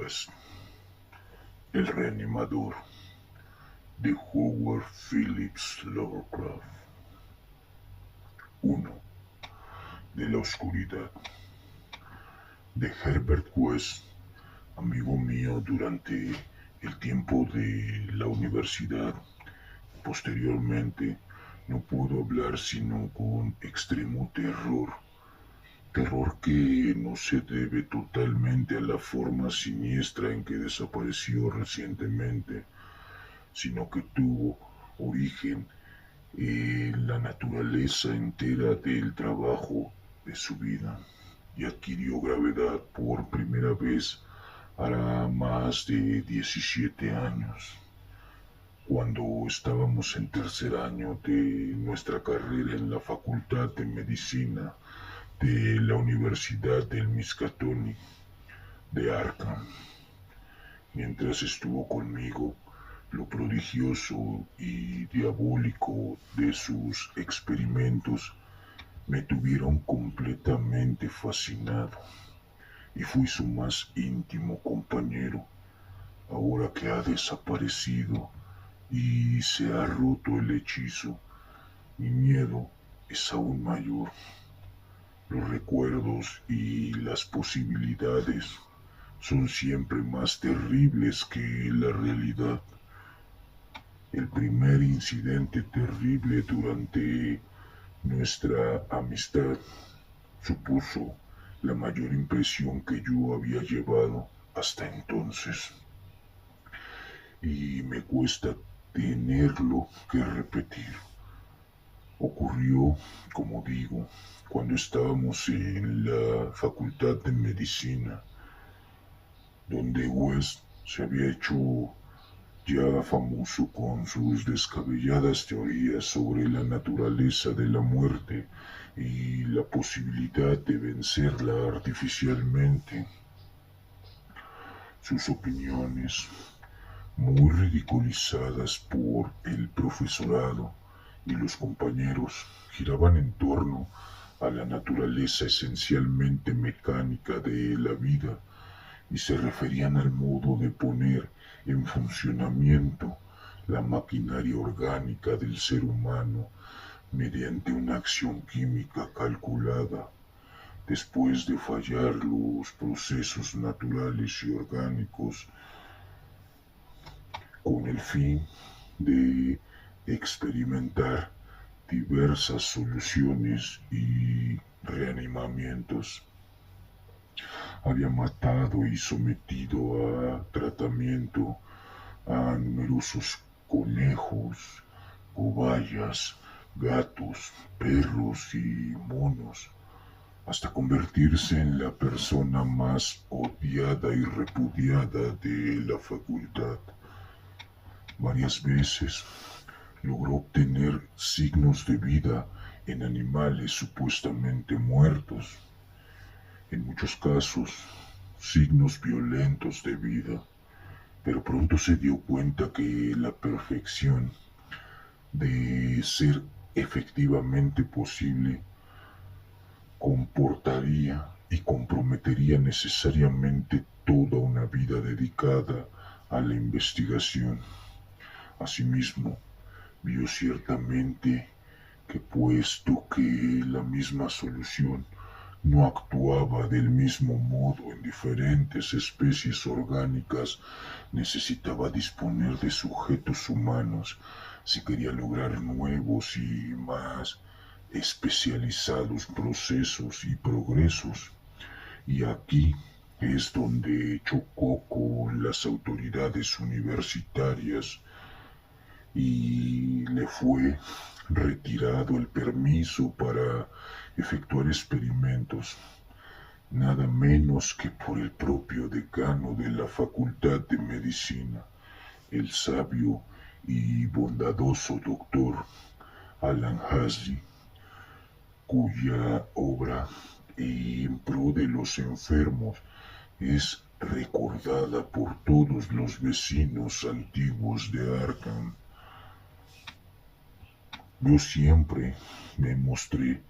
West, el reanimador de Howard Phillips Lovecraft. 1. De la oscuridad, de Herbert West, amigo mío durante el tiempo de la universidad. Posteriormente, no pudo hablar sino con extremo terror, terror que no se debe totalmente a la forma siniestra en que desapareció recientemente, sino que tuvo origen en la naturaleza entera del trabajo de su vida y adquirió gravedad por primera vez hará más de 17 años, cuando estábamos en tercer año de nuestra carrera en la Facultad de Medicina de la Universidad del Miskatonic de Arkham. Mientras estuvo conmigo, lo prodigioso y diabólico de sus experimentos me tuvieron completamente fascinado y fui su más íntimo compañero. Ahora que ha desaparecido y se ha roto el hechizo, mi miedo es aún mayor. Los recuerdos y las posibilidades son siempre más terribles que la realidad. El primer incidente terrible durante nuestra amistad supuso la mayor impresión que yo había llevado hasta entonces, y me cuesta tenerlo que repetir. Ocurrió, como digo, cuando estábamos en la Facultad de Medicina, donde West se había hecho ya famoso con sus descabelladas teorías sobre la naturaleza de la muerte y la posibilidad de vencerla artificialmente. Sus opiniones, muy ridiculizadas por el profesorado y los compañeros, giraban en torno a la naturaleza esencialmente mecánica de la vida y se referían al modo de poner en funcionamiento la maquinaria orgánica del ser humano mediante una acción química calculada. Después de fallar los procesos naturales y orgánicos con el fin de experimentar diversas soluciones y reanimamientos, había matado y sometido a tratamiento a numerosos conejos, cobayas, gatos, perros y monos, hasta convertirse en la persona más odiada y repudiada de la facultad. Varias veces logró obtener signos de vida en animales supuestamente muertos, en muchos casos signos violentos de vida, pero pronto se dio cuenta que la perfección, de ser efectivamente posible, comportaría y comprometería necesariamente toda una vida dedicada a la investigación. Asimismo, vio ciertamente que puesto que la misma solución no actuaba del mismo modo en diferentes especies orgánicas, necesitaba disponer de sujetos humanos si quería lograr nuevos y más especializados procesos y progresos. Y aquí es donde chocó con las autoridades universitarias y le fue retirado el permiso para efectuar experimentos, nada menos que por el propio decano de la Facultad de Medicina, el sabio y bondadoso doctor Alan Hasdy, cuya obra en pro de los enfermos es recordada por todos los vecinos antiguos de Arkham. Yo siempre me mostré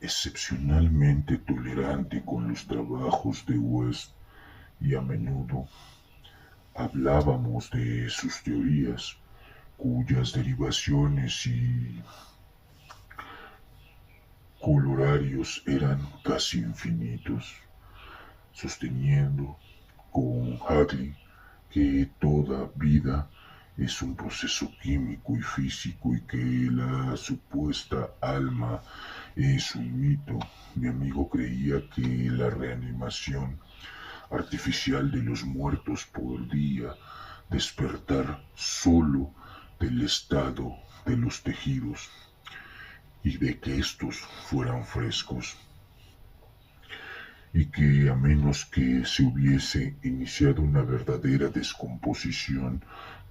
excepcionalmente tolerante con los trabajos de West y a menudo hablábamos de sus teorías, cuyas derivaciones y colorarios eran casi infinitos, sosteniendo con Hadley que toda vida es un proceso químico y físico y que la supuesta alma es un mito. Mi amigo creía que la reanimación artificial de los muertos podría despertar solo del estado de los tejidos y de que estos fueran frescos y que a menos que se hubiese iniciado una verdadera descomposición,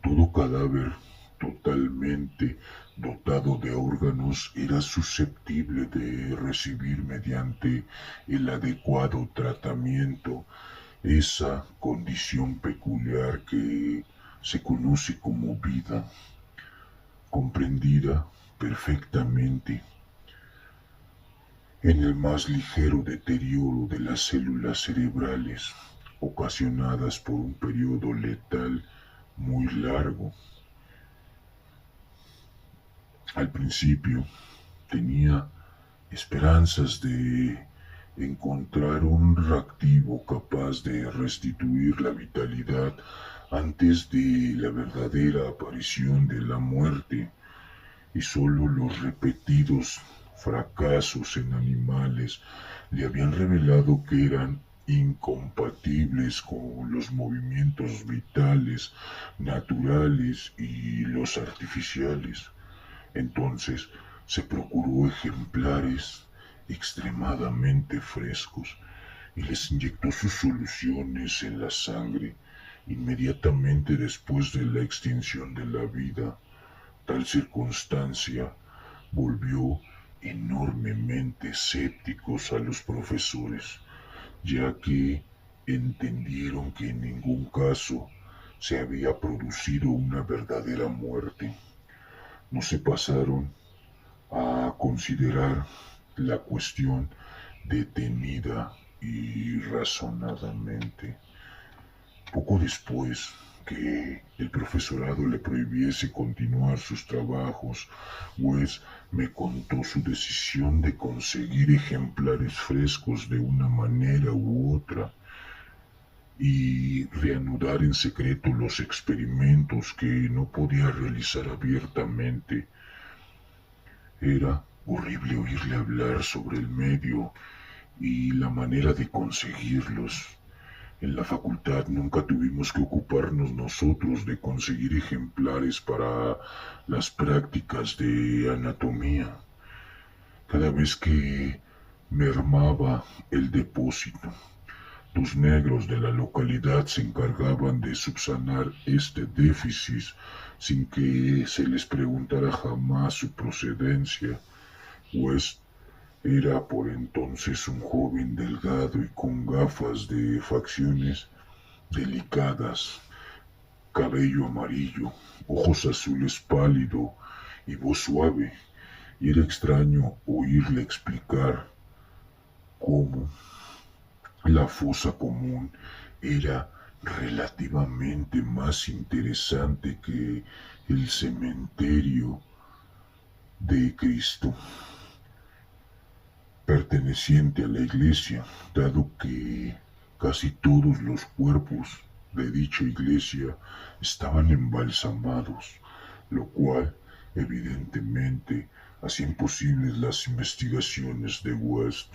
todo cadáver totalmente dotado de órganos era susceptible de recibir mediante el adecuado tratamiento esa condición peculiar que se conoce como vida, comprendida perfectamente en el más ligero deterioro de las células cerebrales, ocasionadas por un periodo letal muy largo. Al principio tenía esperanzas de encontrar un reactivo capaz de restituir la vitalidad antes de la verdadera aparición de la muerte, y solo los repetidos fracasos en animales le habían revelado que eran incompatibles con los movimientos vitales naturales y los artificiales. Entonces se procuró ejemplares extremadamente frescos y les inyectó sus soluciones en la sangre inmediatamente después de la extinción de la vida. Tal circunstancia volvió enormemente escépticos a los profesores, ya que entendieron que en ningún caso se había producido una verdadera muerte. No se pasaron a considerar la cuestión detenida y razonadamente. Poco después que el profesorado le prohibiese continuar sus trabajos, West me contó su decisión de conseguir ejemplares frescos de una manera u otra y reanudar en secreto los experimentos que no podía realizar abiertamente. Era horrible oírle hablar sobre el medio y la manera de conseguirlos. En la facultad nunca tuvimos que ocuparnos nosotros de conseguir ejemplares para las prácticas de anatomía. Cada vez que mermaba el depósito, los negros de la localidad se encargaban de subsanar este déficit sin que se les preguntara jamás su procedencia. West era por entonces un joven delgado y con gafas de facciones delicadas, cabello amarillo, ojos azules pálido y voz suave, y era extraño oírle explicar cómo la fosa común era relativamente más interesante que el cementerio de Cristo, perteneciente a la iglesia, dado que casi todos los cuerpos de dicha iglesia estaban embalsamados, lo cual evidentemente hacía imposibles las investigaciones de West.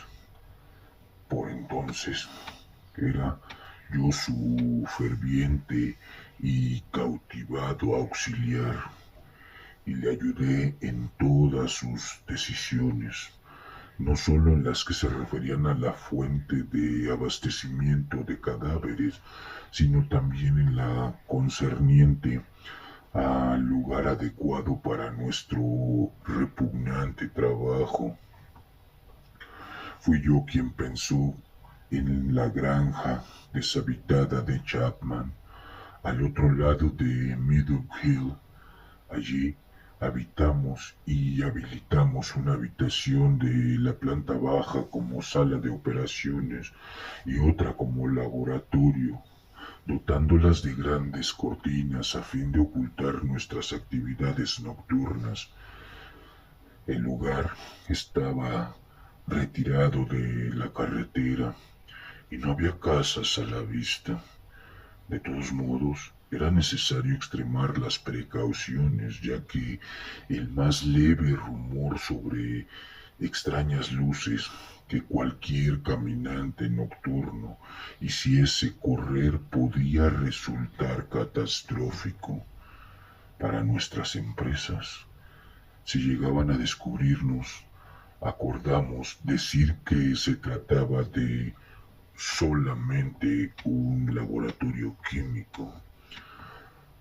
Por entonces era yo su ferviente y cautivado auxiliar y le ayudé en todas sus decisiones, no solo en las que se referían a la fuente de abastecimiento de cadáveres, sino también en la concerniente al lugar adecuado para nuestro repugnante trabajo. Fui yo quien pensó en la granja deshabitada de Chapman, al otro lado de Middle Hill. Allí Habitamos y habilitamos una habitación de la planta baja como sala de operaciones y otra como laboratorio, dotándolas de grandes cortinas a fin de ocultar nuestras actividades nocturnas. El lugar estaba retirado de la carretera y no había casas a la vista. De todos modos, era necesario extremar las precauciones, ya que el más leve rumor sobre extrañas luces que cualquier caminante nocturno hiciese correr podía resultar catastrófico para nuestras empresas. Si llegaban a descubrirnos, acordamos decir que se trataba de solamente un laboratorio químico.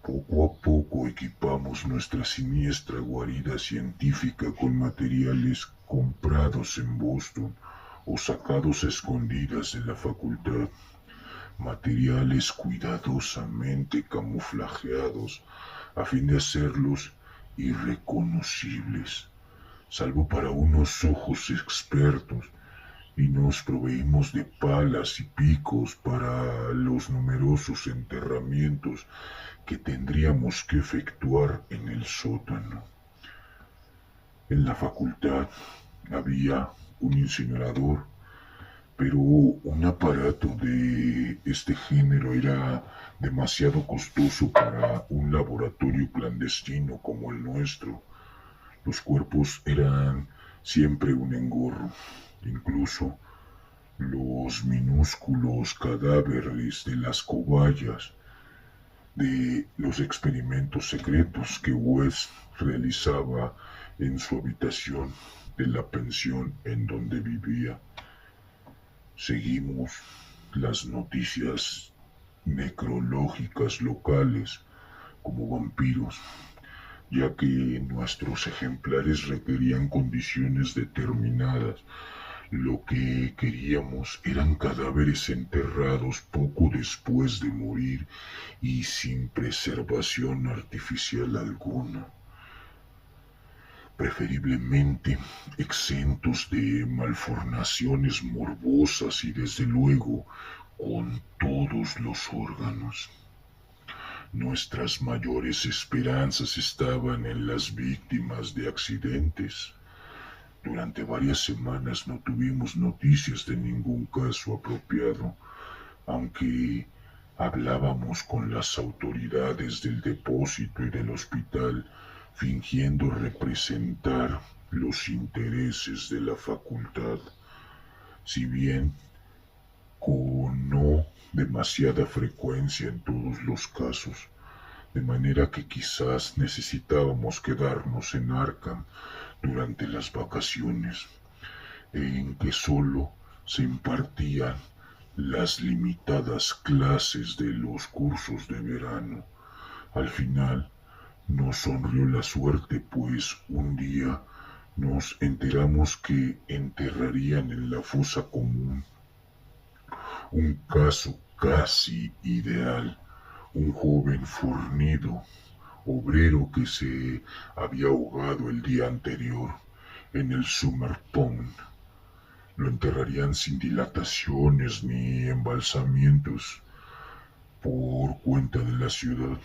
Poco a poco equipamos nuestra siniestra guarida científica con materiales comprados en Boston o sacados a escondidas de la facultad, materiales cuidadosamente camuflajeados a fin de hacerlos irreconocibles, salvo para unos ojos expertos, y nos proveímos de palas y picos para los numerosos enterramientos que tendríamos que efectuar en el sótano. En la facultad había un incinerador, pero un aparato de este género era demasiado costoso para un laboratorio clandestino como el nuestro. Los cuerpos eran siempre un engorro, incluso los minúsculos cadáveres de las cobayas de los experimentos secretos que West realizaba en su habitación de la pensión en donde vivía. Seguimos las noticias necrológicas locales como vampiros, ya que nuestros ejemplares requerían condiciones determinadas. Lo que queríamos eran cadáveres enterrados poco después de morir y sin preservación artificial alguna, preferiblemente exentos de malformaciones morbosas y desde luego con todos los órganos. Nuestras mayores esperanzas estaban en las víctimas de accidentes. Durante varias semanas no tuvimos noticias de ningún caso apropiado, aunque hablábamos con las autoridades del depósito y del hospital, fingiendo representar los intereses de la facultad, si bien con no demasiada frecuencia en todos los casos, de manera que quizás necesitábamos quedarnos en Arkham durante las vacaciones, en que solo se impartían las limitadas clases de los cursos de verano. Al final nos sonrió la suerte, pues un día nos enteramos que enterrarían en la fosa común un caso casi ideal, un joven fornido, obrero que se había ahogado el día anterior en el Summer Pond. Lo enterrarían sin dilataciones ni embalsamientos por cuenta de la ciudad.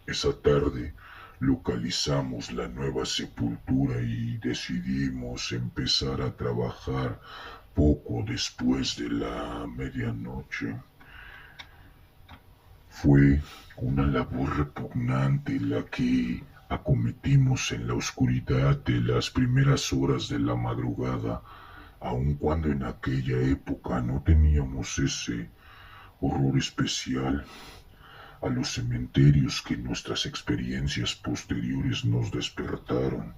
Esa tarde localizamos la nueva sepultura y decidimos empezar a trabajar poco después de la medianoche. Fue una labor repugnante la que acometimos en la oscuridad de las primeras horas de la madrugada, aun cuando en aquella época no teníamos ese horror especial a los cementerios que nuestras experiencias posteriores nos despertaron.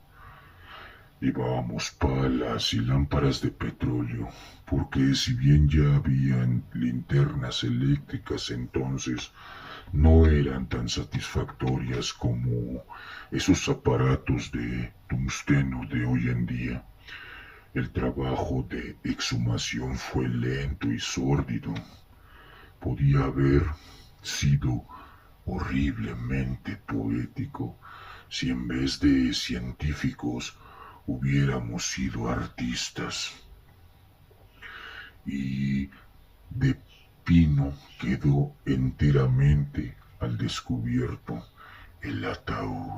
Llevábamos palas y lámparas de petróleo, porque si bien ya habían linternas eléctricas entonces, no eran tan satisfactorias como esos aparatos de tungsteno de hoy en día. El trabajo de exhumación fue lento y sórdido. Podía haber sido horriblemente poético si en vez de científicos hubiéramos sido artistas? Y de Pino quedó enteramente al descubierto el ataúd.